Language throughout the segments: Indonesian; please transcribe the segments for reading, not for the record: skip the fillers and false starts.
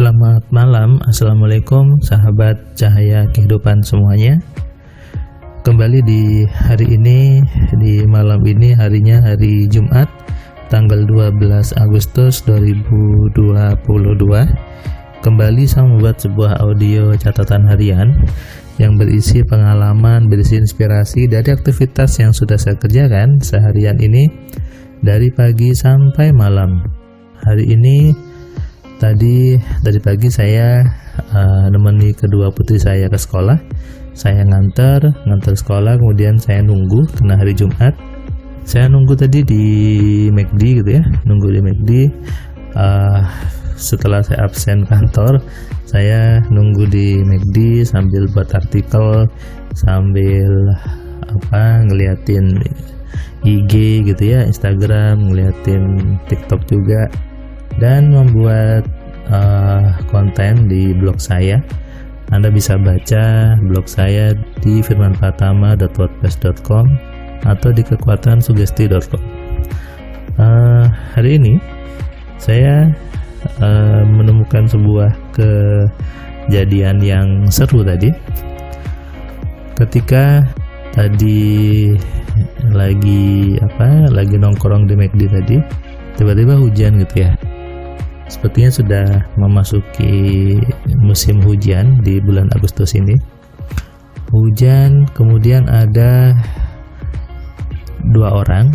Selamat malam, Assalamualaikum sahabat cahaya kehidupan semuanya. Kembali di hari ini, di malam ini, harinya hari Jumat tanggal 12 Agustus 2022. Kembali saya membuat sebuah audio catatan harian yang berisi pengalaman, berisi inspirasi dari aktivitas yang sudah saya kerjakan seharian ini dari pagi sampai malam. Hari ini Tadi pagi saya nemeni kedua putri saya ke sekolah. Saya nganter sekolah, kemudian saya nunggu karena hari Jumat. Saya nunggu tadi di McD gitu ya, nunggu di McD. Setelah saya absen kantor, saya nunggu di McD sambil buat artikel, sambil ngeliatin IG gitu ya, Instagram, ngeliatin TikTok juga, dan membuat konten di blog saya. Anda bisa baca blog saya di firmanpratama.wordpress.com atau di kekuatansugesti.com. Hari ini saya menemukan sebuah kejadian yang seru tadi. Ketika tadi lagi nongkrong di McD tadi, tiba-tiba hujan gitu ya. Sepertinya sudah memasuki musim hujan di bulan Agustus ini. Hujan, kemudian ada dua orang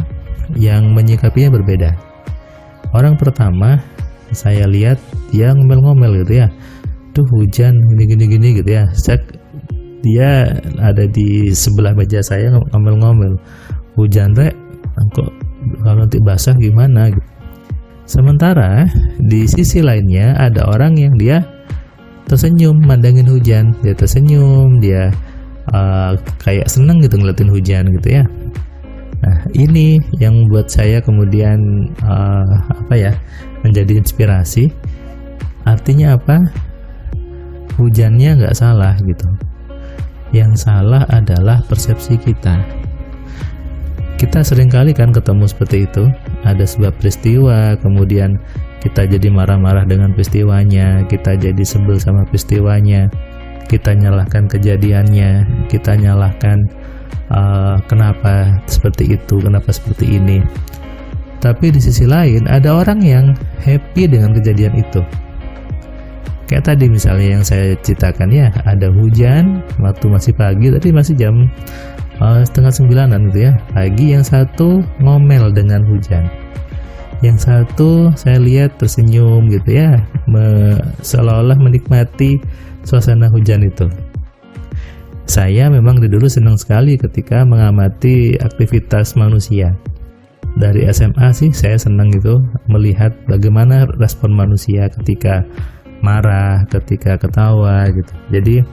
yang menyikapinya berbeda. Orang pertama saya lihat dia ngomel-ngomel gitu ya. Tuh hujan gini gitu ya. Dia ada di sebelah meja saya ngomel-ngomel. Hujan rek, kok kalau nanti basah gimana gitu. Sementara di sisi lainnya ada orang yang dia tersenyum mandangin hujan. Dia tersenyum, dia kayak seneng gitu ngeliatin hujan gitu ya. Nah, ini yang buat saya kemudian menjadi inspirasi. Artinya apa? Hujannya nggak salah gitu. Yang salah adalah persepsi kita. Kita seringkali kan ketemu seperti itu. Ada sebuah peristiwa, kemudian kita jadi marah-marah dengan peristiwanya, kita jadi sebel sama peristiwanya, kita nyalahkan kejadiannya, kita nyalahkan kenapa seperti itu, kenapa seperti ini. Tapi di sisi lain ada orang yang happy dengan kejadian itu. Kayak tadi misalnya yang saya ceritakan ya, ada hujan waktu masih pagi, tadi masih jam 8:30 gitu ya pagi. Yang satu ngomel dengan hujan, yang satu saya lihat tersenyum gitu ya, seolah-olah menikmati suasana hujan itu. Saya memang dulu senang sekali ketika mengamati aktivitas manusia. Dari SMA sih saya senang gitu melihat bagaimana respon manusia ketika marah, ketika ketawa gitu. Jadi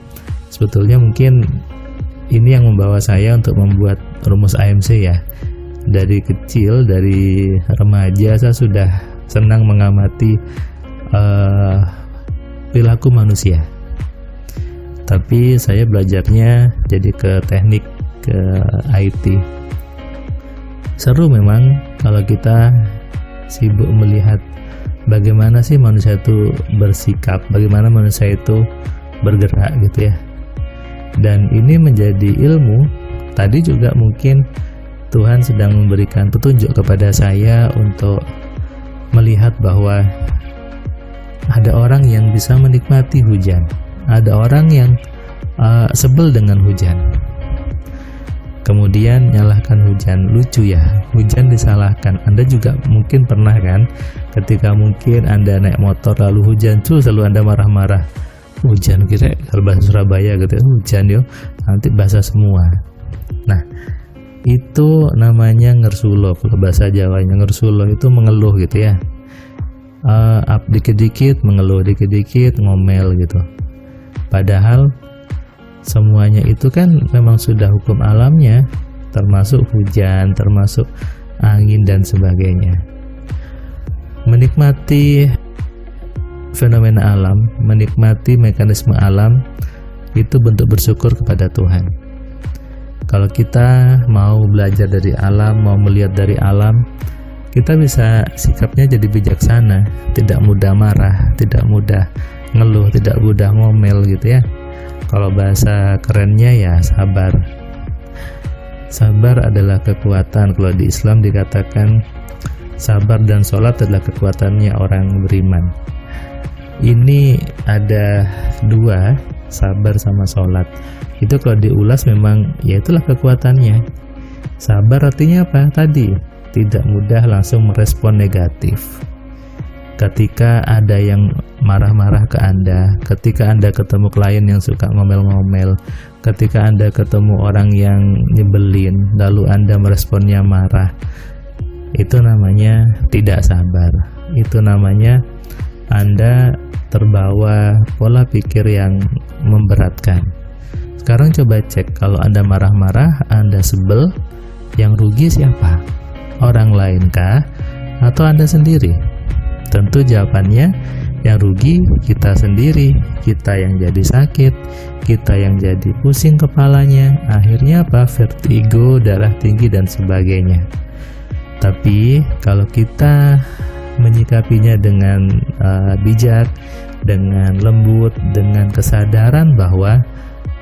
sebetulnya mungkin ini yang membawa saya untuk membuat rumus AMC ya. Dari kecil, dari remaja saya sudah senang mengamati perilaku manusia. Tapi saya belajarnya jadi ke teknik, ke IT. Seru memang kalau kita sibuk melihat bagaimana sih manusia itu bersikap, bagaimana manusia itu bergerak gitu ya. Dan ini menjadi ilmu. Tadi juga mungkin Tuhan sedang memberikan petunjuk kepada saya untuk melihat bahwa ada orang yang bisa menikmati hujan, ada orang yang sebel dengan hujan, kemudian nyalahkan hujan. Lucu ya, hujan disalahkan. Anda juga mungkin pernah kan, ketika mungkin Anda naik motor lalu hujan, selalu Anda marah-marah. Hujan kira kalau bahasa Surabaya gitu, hujan yo nanti basah semua. Nah, itu namanya ngersuloh. Kalau bahasa Jawanya ngersuloh itu mengeluh gitu ya. Dikit-dikit mengeluh, dikit-dikit ngomel gitu. Padahal semuanya itu kan memang sudah hukum alamnya, termasuk hujan, termasuk angin dan sebagainya. Menikmati fenomena alam, menikmati mekanisme alam, itu bentuk bersyukur kepada Tuhan. Kalau kita mau belajar dari alam, mau melihat dari alam, kita bisa sikapnya jadi bijaksana, tidak mudah marah, tidak mudah ngeluh, tidak mudah ngomel gitu ya. Kalau bahasa kerennya ya sabar. Sabar adalah kekuatan. Kalau di Islam dikatakan sabar dan sholat adalah kekuatannya orang beriman. Ini ada dua, sabar sama sholat. Itu kalau diulas memang ya itulah kekuatannya. Sabar artinya apa? Tadi tidak mudah langsung merespon negatif. Ketika ada yang marah-marah ke Anda, ketika Anda ketemu klien yang suka ngomel-ngomel, ketika Anda ketemu orang yang nyebelin, lalu Anda meresponnya marah, itu namanya tidak sabar. Itu namanya Anda terbawa pola pikir yang memberatkan. Sekarang coba cek, kalau Anda marah-marah, Anda sebel, yang rugi siapa? Orang lain kah? Atau Anda sendiri? Tentu jawabannya yang rugi kita sendiri, kita yang jadi sakit, kita yang jadi pusing kepalanya, akhirnya apa? Vertigo, darah tinggi dan sebagainya. Tapi kalau kita menyikapinya dengan bijak, dengan lembut, dengan kesadaran bahwa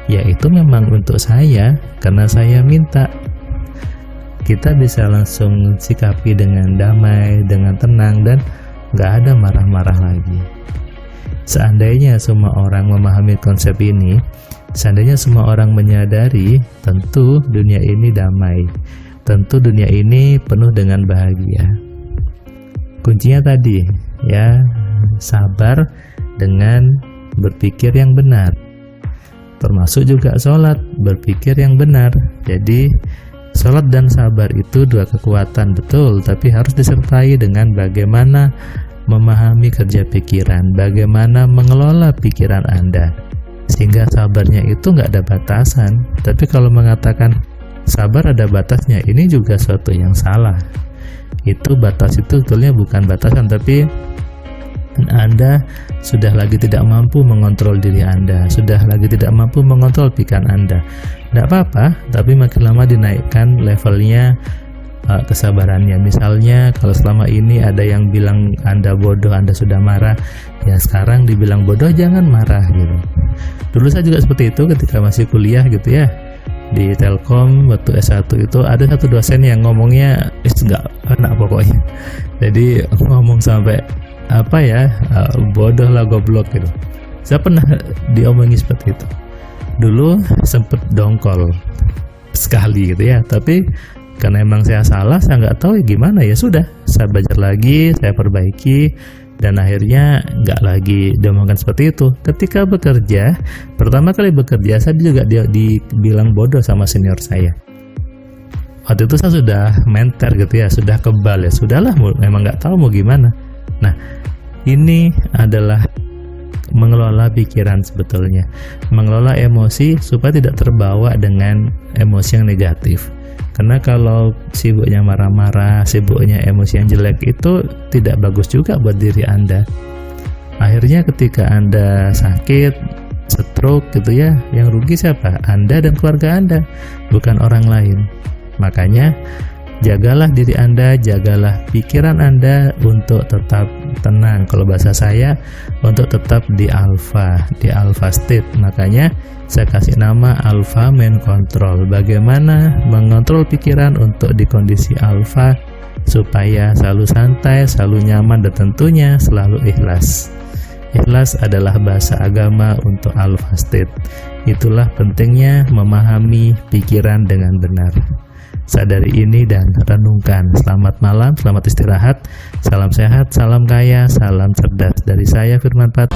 ya itu memang untuk saya, karena saya minta, kita bisa langsung sikapi dengan damai, dengan tenang, dan nggak ada marah-marah lagi. Seandainya semua orang memahami konsep ini, seandainya semua orang menyadari, tentu dunia ini damai, tentu dunia ini penuh dengan bahagia. Kuncinya tadi ya, sabar dengan berpikir yang benar, termasuk juga sholat, berpikir yang benar. Jadi sholat dan sabar itu dua kekuatan, betul, tapi harus disertai dengan bagaimana memahami kerja pikiran, bagaimana mengelola pikiran Anda, sehingga sabarnya itu nggak ada batasan. Tapi kalau mengatakan sabar ada batasnya, ini juga suatu yang salah. Itu batas itu sebetulnya bukan batasan, tapi Anda sudah lagi tidak mampu mengontrol diri Anda, sudah lagi tidak mampu mengontrol pikiran Anda. Tidak apa-apa, tapi makin lama dinaikkan levelnya kesabarannya. Misalnya kalau selama ini ada yang bilang Anda bodoh, Anda sudah marah, ya sekarang dibilang bodoh jangan marah gitu. Dulu saya juga seperti itu ketika masih kuliah gitu ya. Di Telkom waktu S1 itu ada satu dosen yang ngomongnya nggak enak pokoknya. Jadi ngomong sampai apa ya, bodoh lah, goblok gitu. Saya pernah diomongin seperti itu. Dulu sempet dongkol sekali gitu ya, tapi karena emang saya salah, saya nggak tahu ya gimana, ya sudah, saya belajar lagi, saya perbaiki, dan akhirnya nggak lagi diomongkan seperti itu. Ketika bekerja, pertama kali bekerja, saya juga dibilang bodoh sama senior saya. Waktu itu saya sudah menter gitu ya, sudah kebal ya, sudahlah, memang nggak tahu mau gimana. Nah, ini adalah mengelola pikiran sebetulnya, mengelola emosi supaya tidak terbawa dengan emosi yang negatif. Karena kalau sibuknya marah-marah, sibuknya emosi yang jelek, itu tidak bagus juga buat diri Anda. Akhirnya ketika Anda sakit, stroke gitu ya, yang rugi siapa? Anda dan keluarga Anda, bukan orang lain. Makanya jagalah diri Anda, jagalah pikiran Anda untuk tetap tenang. Kalau bahasa saya, untuk tetap di alpha state. Makanya saya kasih nama alpha mind control. Bagaimana mengontrol pikiran untuk di kondisi alpha supaya selalu santai, selalu nyaman, dan tentunya selalu ikhlas. Ikhlas adalah bahasa agama untuk alpha state. Itulah pentingnya memahami pikiran dengan benar. Sadari ini dan renungkan. Selamat malam, selamat istirahat, salam sehat, salam kaya, salam cerdas. Dari saya Firman Pat.